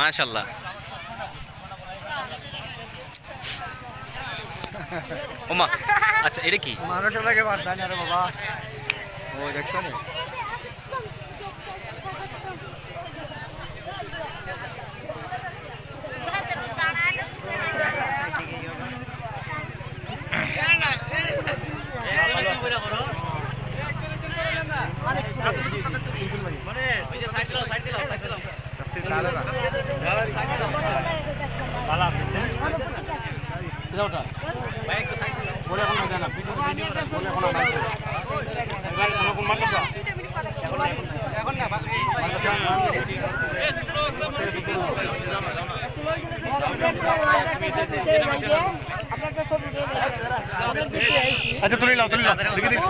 মাশাআল্লাহ। ওমা, আচ্ছা এটা কি? মানুষের লাগে বাদ জানি আরে বাবা। ও দেখছো না? আচ্ছা তুলে নাও দেখি দেখি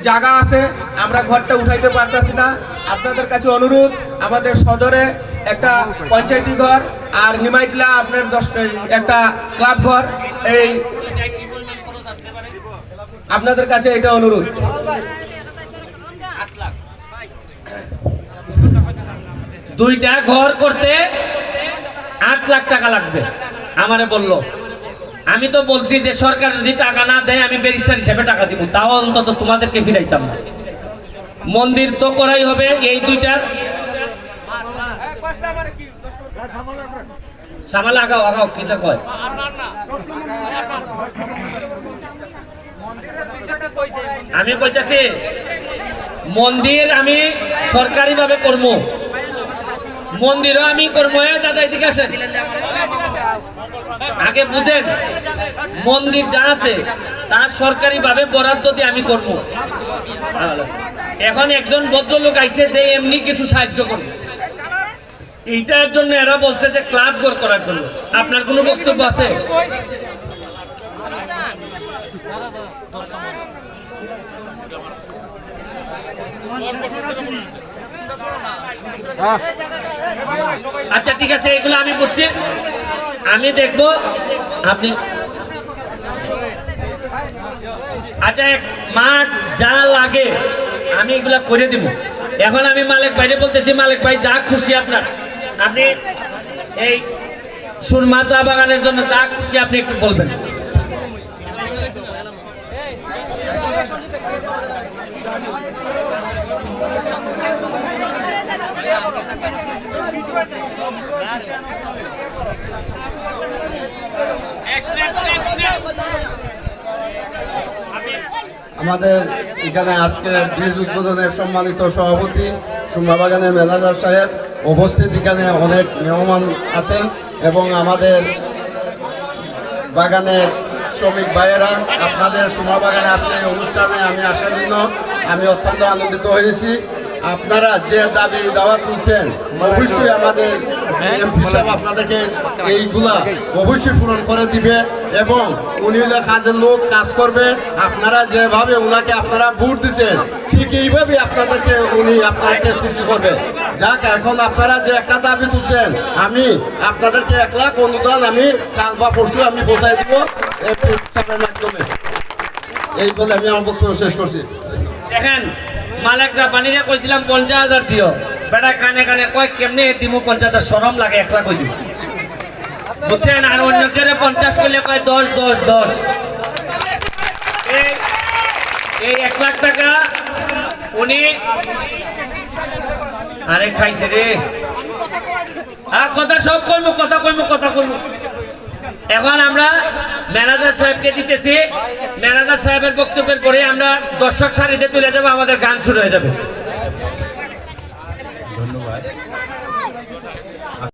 জায়গা আছে, আমরা ঘরটা উঠাইতে পারতেছি না। আপনাদের কাছে অনুরোধ, আমাদের সদরে একটা পঞ্চায়েতি ঘর আর নিমাইটলা আপনার একটা ক্লাব ঘর, এই আপনাদের কাছে এটা অনুরোধ। দুইটা ঘর করতে 8 লাখ টাকা লাগবে আমারে বললো। আমি তো বলছি যে সরকার যদি টাকা না দেয় আমি ব্যারিস্টার হিসেবে টাকা দিব, তাও অন্তত তোমাদেরকে ফিরাইতাম না। মন্দির তো করাই হবে। এই দুইটার সামাল আগাও আগাও কি তা কয়। আমি কইতাছি মন্দির আমি সরকারি ভাবে করবো, মন্দিরও আমি করবো। দাদা এদিকে আসেন, আগে বুঝেন মন্দির যা আছে তা সরকারি ভাবে বরাদ্দ দিয়ে আমি করবো। এখন একজন ভদ্রলোক আইছে যে এমনি কিছু সাহায্য করবে, এইটার জন্য এরা বলছে যে ক্লাব ঘর করার জন্য। আপনার কোনো বক্তব্য আছে? আচ্ছা ঠিক আছে, এগুলো আমি বুঝছি, আমি দেখবো। আপনি আচ্ছা মাঠ যা লাগে আমি এগুলা করে দিব। এখন আমি মালিক ভাইরে বলতেছি, মালিক ভাই যা খুশি আপনার, আপনি এই সুরমা চা বাগানের জন্য যা খুশি আপনি একটু বলবেন। আমাদের এখানে আজকে ব্রিজ উদ্বোধনের সম্মানিত সভাপতি সুরমা বাগানের ম্যানেজার সাহেব উপস্থিত, এখানে অনেক মেহমান আছেন এবং আমাদের বাগানের শ্রমিক ভাইয়েরা। আপনাদের সুরমা বাগানে আজকে এই অনুষ্ঠানে আমি আসার জন্য আমি অত্যন্ত আনন্দিত হয়েছি। আপনারা যে দাবি দাওয়া তুলছেন অবশ্যই আমাদের এমপি সাহেব আপনাদেরকে এইগুলা অবশ্যই পূরণ করে দিবে এবং উনি কাজের লোক কাজ করবে। আপনারা যেভাবে উনাকে আপনারা ভোট দিচ্ছেন ঠিক এইভাবে আপনাদেরকে উনি আপনাদেরকে খুশি করবে। যাক, এখন আপনারা যে একটা দাবি তুলছেন আমি আপনাদেরকে 1 লাখ অনুদান আমি কাল বা পরশু আমি পৌঁছাই দিব এমপি সাহেবের মাধ্যমে। এই বলে আমি আমার বক্তব্য শেষ করছি। দেখেন মালিক জাপানিরে কইছিলাম 50,000 দিও, বেটা কানে কানে কয় কেমনে দিমু 50,000, শরম লাগে 1 লাখ কই দিব, বুঝছেন? আর অন্য কেউ 50 করলে কয় 10 10 10। এই 1 লাখ টাকা উনি আরে খাইছে রে। আর কথা সব কইমু, কথা কইমু। এখন আমরা ম্যানেজার সাহেবকে দিতেছি। ম্যানেজার সাহেবের বক্তব্যের পরে আমরা দর্শক সারিতে চলে যাব, আমাদের গান শুরু হয়ে যাবে।